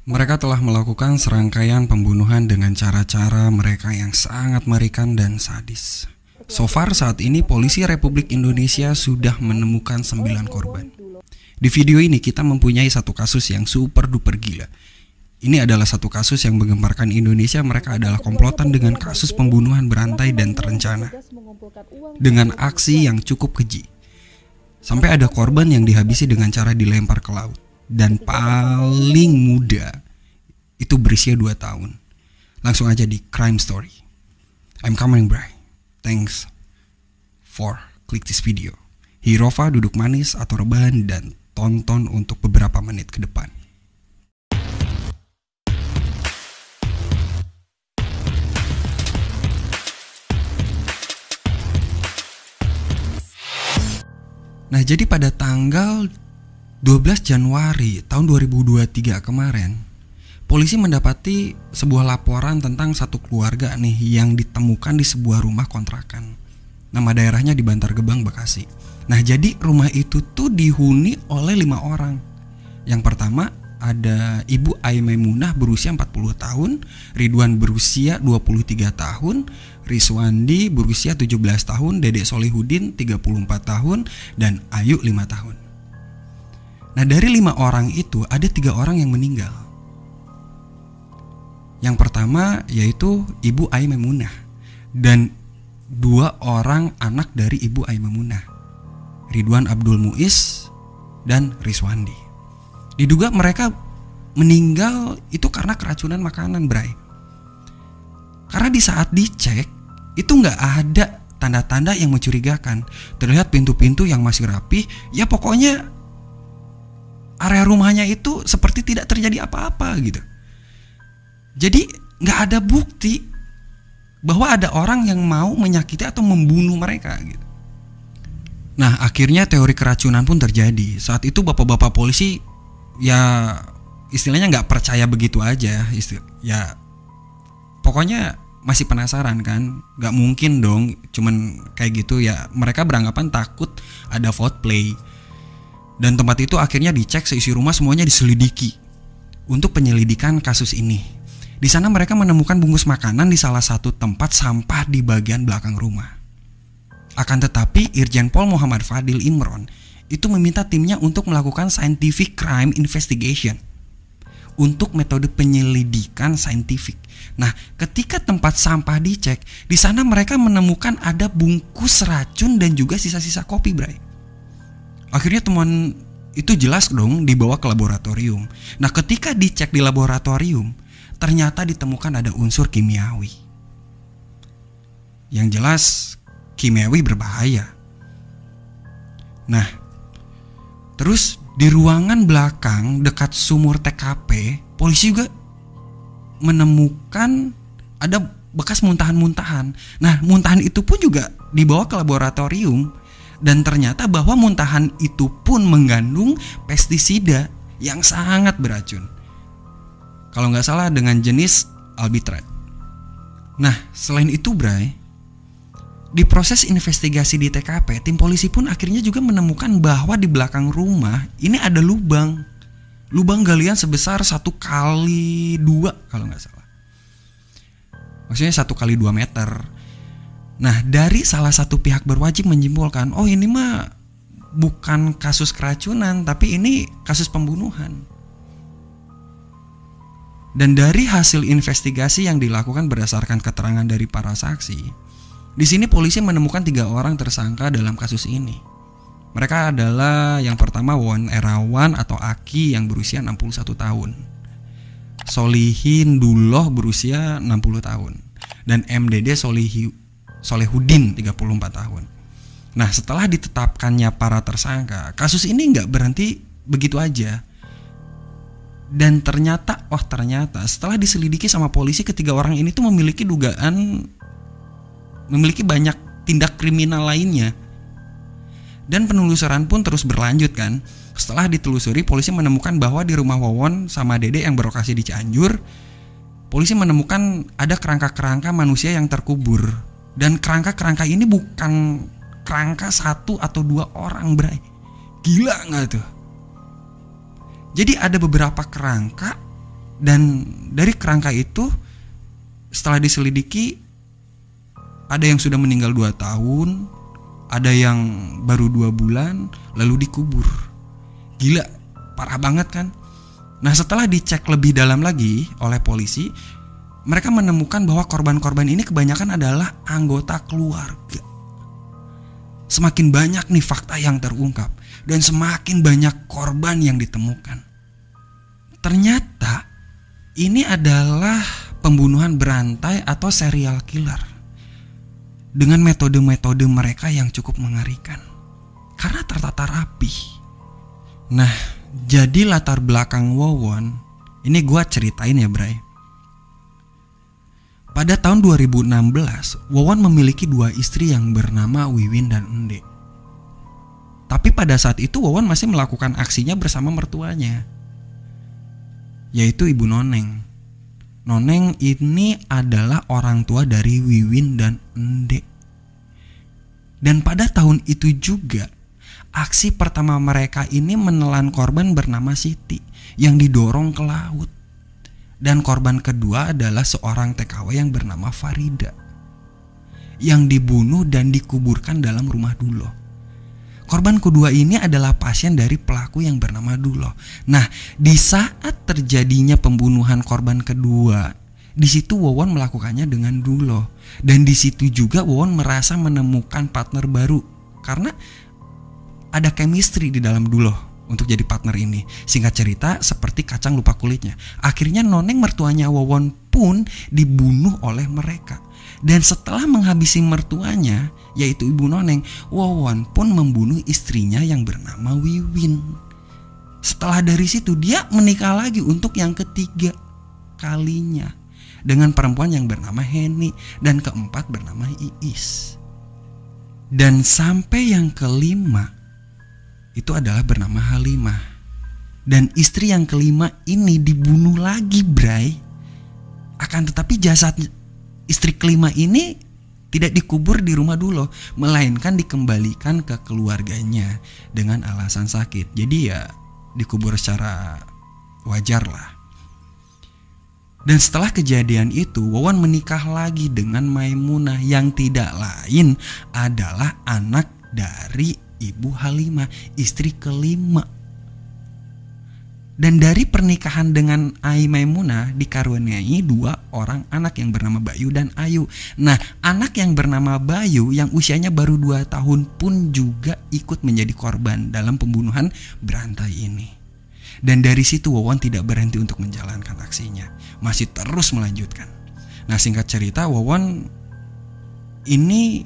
Mereka telah melakukan serangkaian pembunuhan dengan cara-cara mereka yang sangat mengerikan dan sadis. So far saat ini polisi Republik Indonesia sudah menemukan 9 korban. Di video ini kita mempunyai satu kasus yang super duper gila. Ini adalah satu kasus yang menggemparkan Indonesia. Mereka adalah komplotan dengan kasus pembunuhan berantai dan terencana, dengan aksi yang cukup keji. Sampai ada korban yang dihabisi dengan cara dilempar ke laut. Dan paling muda itu berusia 2 tahun. Langsung aja di Crime Story. I'm coming, bro. Thanks for click this video. Hirova duduk manis atau rebahan dan tonton untuk beberapa menit ke depan. Nah, jadi pada tanggal 12 Januari tahun 2023 kemarin, polisi mendapati sebuah laporan tentang satu keluarga nih yang ditemukan di sebuah rumah kontrakan. Nama daerahnya di Bantar Gebang, Bekasi. Nah, jadi rumah itu tuh dihuni oleh 5 orang. Yang pertama ada Ibu Aimemunah berusia 40 tahun, Ridwan berusia 23 tahun, Riswandi berusia 17 tahun, Dedek Solihudin 34 tahun, dan Ayu 5 tahun. Nah, dari 5 orang itu ada 3 orang yang meninggal. Yang pertama yaitu Ibu Aimemunah dan 2 orang anak dari Ibu Aimemunah, Ridwan Abdul Muiz dan Riswandi. Diduga mereka meninggal itu karena keracunan makanan, Bray. Karena di saat dicek itu nggak ada tanda-tanda yang mencurigakan. Terlihat pintu-pintu yang masih rapi. Ya pokoknya area rumahnya itu seperti tidak terjadi apa-apa gitu. Jadi nggak ada bukti bahwa ada orang yang mau menyakiti atau membunuh mereka gitu. Nah, akhirnya teori keracunan pun terjadi. Saat itu bapak-bapak polisi ya istilahnya nggak percaya begitu aja. Ya pokoknya masih penasaran kan. Nggak mungkin dong cuman kayak gitu ya. Mereka beranggapan takut ada foul play. Dan tempat itu akhirnya dicek seisi rumah, semuanya diselidiki untuk penyelidikan kasus ini. Di sana mereka menemukan bungkus makanan di salah satu tempat sampah di bagian belakang rumah. Akan tetapi Irjen Pol Muhammad Fadil Imron itu meminta timnya untuk melakukan scientific crime investigation untuk metode penyelidikan saintifik. Nah, ketika tempat sampah dicek, di sana mereka menemukan ada bungkus racun dan juga sisa-sisa kopi, Bray. Akhirnya temuan itu jelas dong dibawa ke laboratorium. Nah, ketika dicek di laboratorium, ternyata ditemukan ada unsur kimiawi. Yang jelas kimiawi berbahaya. Nah, terus di ruangan belakang dekat sumur TKP, polisi juga menemukan ada bekas muntahan-muntahan. Nah, muntahan itu pun juga dibawa ke laboratorium. Dan ternyata bahwa muntahan itu pun mengandung pestisida yang sangat beracun. Kalau nggak salah dengan jenis albitrate. Nah, selain itu, Bray, di proses investigasi di TKP, tim polisi pun akhirnya juga menemukan bahwa di belakang rumah ini ada lubang galian sebesar 1x2 kalau nggak salah. Maksudnya 1x2 meter. Nah, dari salah satu pihak berwajib menyimpulkan, oh ini mah bukan kasus keracunan, tapi ini kasus pembunuhan. Dan dari hasil investigasi yang dilakukan berdasarkan keterangan dari para saksi, di sini polisi menemukan 3 orang tersangka dalam kasus ini. Mereka adalah yang pertama Won Erawan atau Aki yang berusia 61 tahun, Solihin Duloh berusia 60 tahun, dan MDD Solehudin 34 tahun. Nah, setelah ditetapkannya para tersangka, kasus ini nggak berhenti begitu aja. Dan ternyata setelah diselidiki sama polisi, ketiga orang ini tuh memiliki banyak tindak kriminal lainnya. Dan penelusuran pun terus berlanjut kan. Setelah ditelusuri, polisi menemukan bahwa di rumah Wawon sama Dede yang berlokasi di Cianjur, polisi menemukan ada kerangka-kerangka manusia yang terkubur. Dan kerangka-kerangka ini bukan kerangka 1 atau 2 orang, Bray. Gila gak tuh? Jadi ada beberapa kerangka Dan dari kerangka itu setelah diselidiki, ada yang sudah meninggal 2 tahun, ada yang baru 2 bulan lalu dikubur. Gila, parah banget kan? Nah, setelah dicek lebih dalam lagi oleh polisi, mereka menemukan bahwa korban-korban ini kebanyakan adalah anggota keluarga. Semakin banyak nih fakta yang terungkap dan semakin banyak korban yang ditemukan. Ternyata ini adalah pembunuhan berantai atau serial killer dengan metode-metode mereka yang cukup mengerikan karena tertata rapi. Nah, jadi latar belakang Wawon ini gue ceritain ya, Bray. Pada tahun 2016, Wawon memiliki 2 istri yang bernama Wiwin dan Ende. Tapi pada saat itu Wawon masih melakukan aksinya bersama mertuanya, yaitu Ibu Noneng. Noneng ini adalah orang tua dari Wiwin dan Ende. Dan pada tahun itu juga, aksi pertama mereka ini menelan korban bernama Siti yang didorong ke laut. Dan korban kedua adalah seorang TKW yang bernama Farida yang dibunuh dan dikuburkan dalam rumah Duloh. Korban kedua ini adalah pasien dari pelaku yang bernama Duloh. Nah, di saat terjadinya pembunuhan korban kedua, di situ Wawon melakukannya dengan Duloh. Dan di situ juga Wawon merasa menemukan partner baru karena ada chemistry di dalam Duloh untuk jadi partner ini. Singkat cerita, seperti kacang lupa kulitnya. Akhirnya Noneng mertuanya Wawon pun dibunuh oleh mereka. Dan setelah menghabisi mertuanya, yaitu Ibu Noneng, Wawon pun membunuh istrinya yang bernama Wiwin. Setelah dari situ dia menikah lagi untuk yang ketiga kalinya dengan perempuan yang bernama Heni, dan keempat bernama Iis. Dan sampai yang kelima itu adalah bernama Halimah. Dan istri yang kelima ini dibunuh lagi, Bray. Akan tetapi jasad istri kelima ini tidak dikubur di rumah Duloh, melainkan dikembalikan ke keluarganya dengan alasan sakit. Jadi ya dikubur secara wajar lah. Dan setelah kejadian itu, Wawon menikah lagi dengan Maimunah yang tidak lain adalah anak dari Ibu Halimah, istri kelima. Dan dari pernikahan dengan Ai Maimunah dikaruniai 2 orang anak yang bernama Bayu dan Ayu. Nah, anak yang bernama Bayu yang usianya baru 2 tahun pun juga ikut menjadi korban dalam pembunuhan berantai ini. Dan dari situ Wawon tidak berhenti untuk menjalankan aksinya, masih terus melanjutkan. Nah, singkat cerita, Wawon ini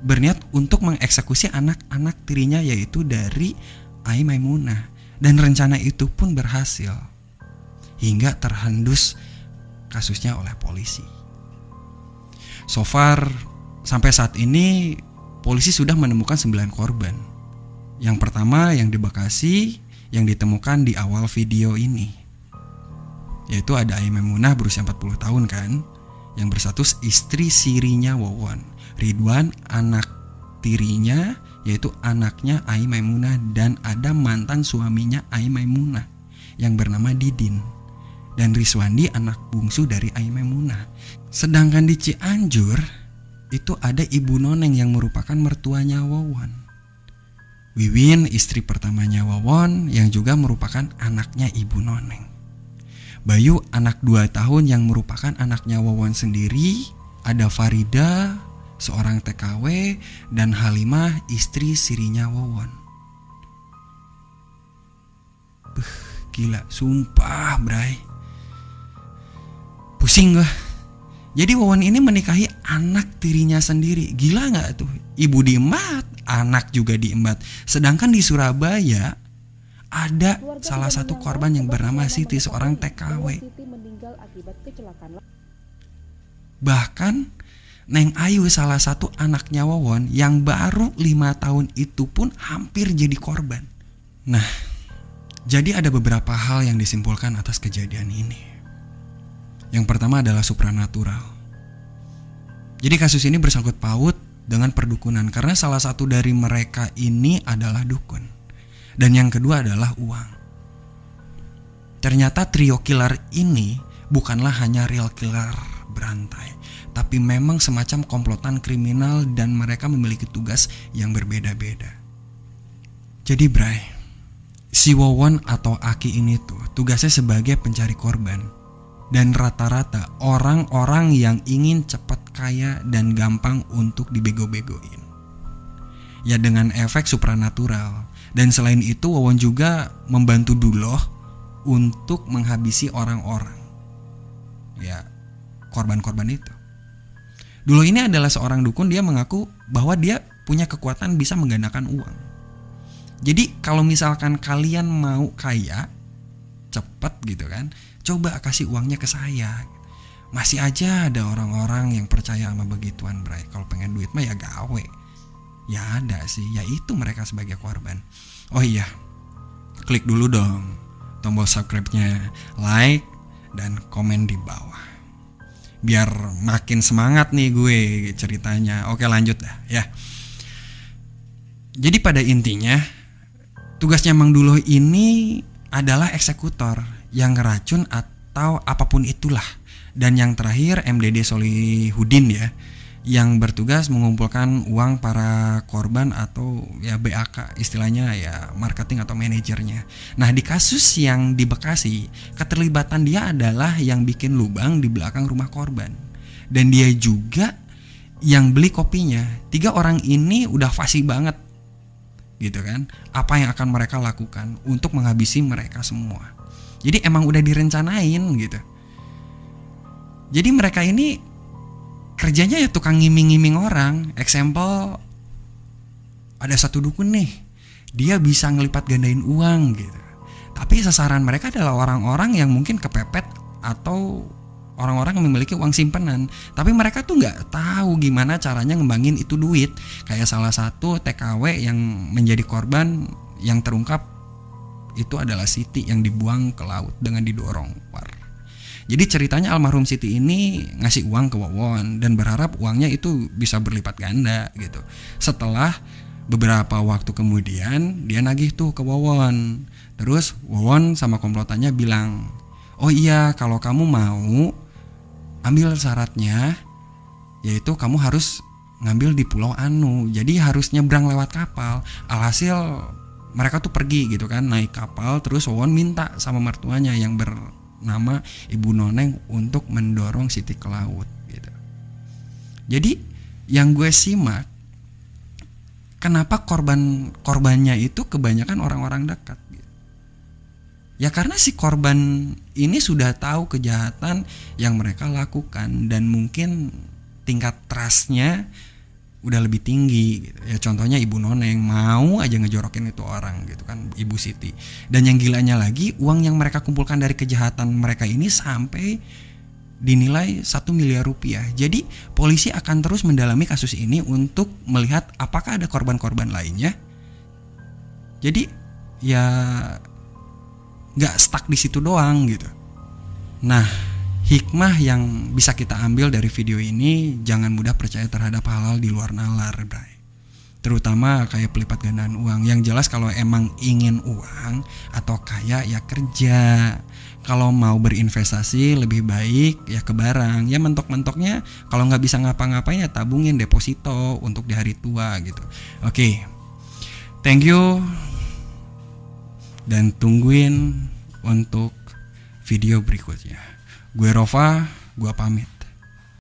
berniat untuk mengeksekusi anak-anak tirinya, yaitu dari Ai Maimunah. Dan rencana itu pun berhasil hingga terhendus kasusnya oleh polisi. So far sampai saat ini polisi sudah menemukan 9 korban. Yang pertama yang di Bekasi yang ditemukan di awal video ini, yaitu ada Ai Maimunah berusia 40 tahun kan, yang berstatus istri sirinya Wawon. Ridwan anak tirinya, yaitu anaknya Ai Maimunah, dan ada mantan suaminya Ai Maimunah yang bernama Didin, dan Riswandi anak bungsu dari Ai Maimunah. Sedangkan di Cianjur itu ada Ibu Noneng yang merupakan mertuanya Wawon. Wiwin istri pertamanya Wawon yang juga merupakan anaknya Ibu Noneng. Bayu anak 2 tahun yang merupakan anaknya Wawon sendiri. Ada Farida seorang TKW, dan Halimah istri sirinya Wawon. Gila, sumpah, Bray. Pusing gua. Jadi Wawon ini menikahi anak tirinya sendiri. Gila gak tuh? Ibu diembat, anak juga diembat. Sedangkan di Surabaya ada salah satu korban yang bernama Siti, seorang TKW. Bahkan Neng Ayu, salah satu anaknya Wawon yang baru 5 tahun itu pun hampir jadi korban. Nah, jadi ada beberapa hal yang disimpulkan atas kejadian ini. Yang pertama adalah supranatural. Jadi kasus ini bersangkut paut dengan perdukunan karena salah satu dari mereka ini adalah dukun. Dan yang kedua adalah uang. ternyata trio killer ini bukanlah hanya real killer berantai, tapi memang semacam komplotan kriminal dan mereka memiliki tugas yang berbeda-beda. Jadi Bray, si Wawon atau Aki ini tuh tugasnya sebagai pencari korban. Dan rata-rata orang-orang yang ingin cepat kaya dan gampang untuk dibego-begoin. Ya dengan efek supranatural. Dan selain itu Wawon juga membantu Duloh untuk menghabisi orang-orang. Ya korban-korban itu. Duloh ini adalah seorang dukun, dia mengaku bahwa dia punya kekuatan bisa menggandakan uang. Jadi kalau misalkan kalian mau kaya cepet gitu kan, coba kasih uangnya ke saya. Masih aja ada orang-orang yang percaya sama begituan Bray. Kalau pengen duit mah ya gawe. Ya ada sih, ya itu mereka sebagai korban. Oh iya, klik dulu dong tombol subscribe-nya, like dan komen di bawah, biar makin semangat nih gue ceritanya. Oke lanjut dah ya. Jadi pada intinya tugasnya Mang Duloh ini adalah eksekutor yang ngeracun atau apapun itulah. Dan yang terakhir MDD Solihuddin ya, yang bertugas mengumpulkan uang para korban atau ya BAK istilahnya, ya marketing atau manajernya. Nah di kasus yang di Bekasi, keterlibatan dia adalah yang bikin lubang di belakang rumah korban. Dan dia juga yang beli kopinya. 3 orang ini udah fasih banget gitu kan, apa yang akan mereka lakukan untuk menghabisi mereka semua. Jadi emang udah direncanain gitu. Jadi mereka ini kerjanya ya tukang ngiming-ngiming orang. Example, ada satu dukun nih, dia bisa ngelipat gandain uang gitu. Tapi sasaran mereka adalah orang-orang yang mungkin kepepet atau orang-orang yang memiliki uang simpenan. Tapi mereka tuh nggak tahu gimana caranya ngembangin itu duit. Kayak salah satu TKW yang menjadi korban yang terungkap itu adalah Siti yang dibuang ke laut dengan didorong war. Jadi ceritanya almarhum Siti ini ngasih uang ke Wawon dan berharap uangnya itu bisa berlipat ganda gitu. Setelah beberapa waktu kemudian dia nagih tuh ke Wawon. Terus Wawon sama komplotannya bilang, "Oh iya, kalau kamu mau ambil syaratnya, yaitu kamu harus ngambil di Pulau Anu. Jadi harus nyebrang lewat kapal." Alhasil mereka tuh pergi gitu kan, naik kapal. Terus Wawon minta sama mertuanya yang bernama Ibu Noneng untuk mendorong Siti ke laut gitu. Jadi yang gue simak, kenapa korbannya itu kebanyakan orang-orang dekat gitu. Ya karena si korban ini sudah tahu kejahatan yang mereka lakukan dan mungkin tingkat trustnya udah lebih tinggi gitu. Ya contohnya Ibu Noneng mau aja ngejorokin itu orang gitu kan, Ibu Siti. Dan yang gilanya lagi, uang yang mereka kumpulkan dari kejahatan mereka ini sampai dinilai 1 miliar rupiah. Jadi polisi akan terus mendalami kasus ini untuk melihat apakah ada korban-korban lainnya. Jadi ya gak stuck di situ doang gitu. Nah, hikmah yang bisa kita ambil dari video ini, jangan mudah percaya terhadap hal-hal di luar nalar, Bray. Terutama kayak pelipat gandaan uang. Yang jelas kalau emang ingin uang atau kaya ya kerja. Kalau mau berinvestasi lebih baik ya ke barang. Ya mentok-mentoknya kalau nggak bisa ngapa-ngapain ya tabungin deposito untuk di hari tua gitu. Oke. Thank you. Dan tungguin untuk video berikutnya. Gue Rova, gue pamit.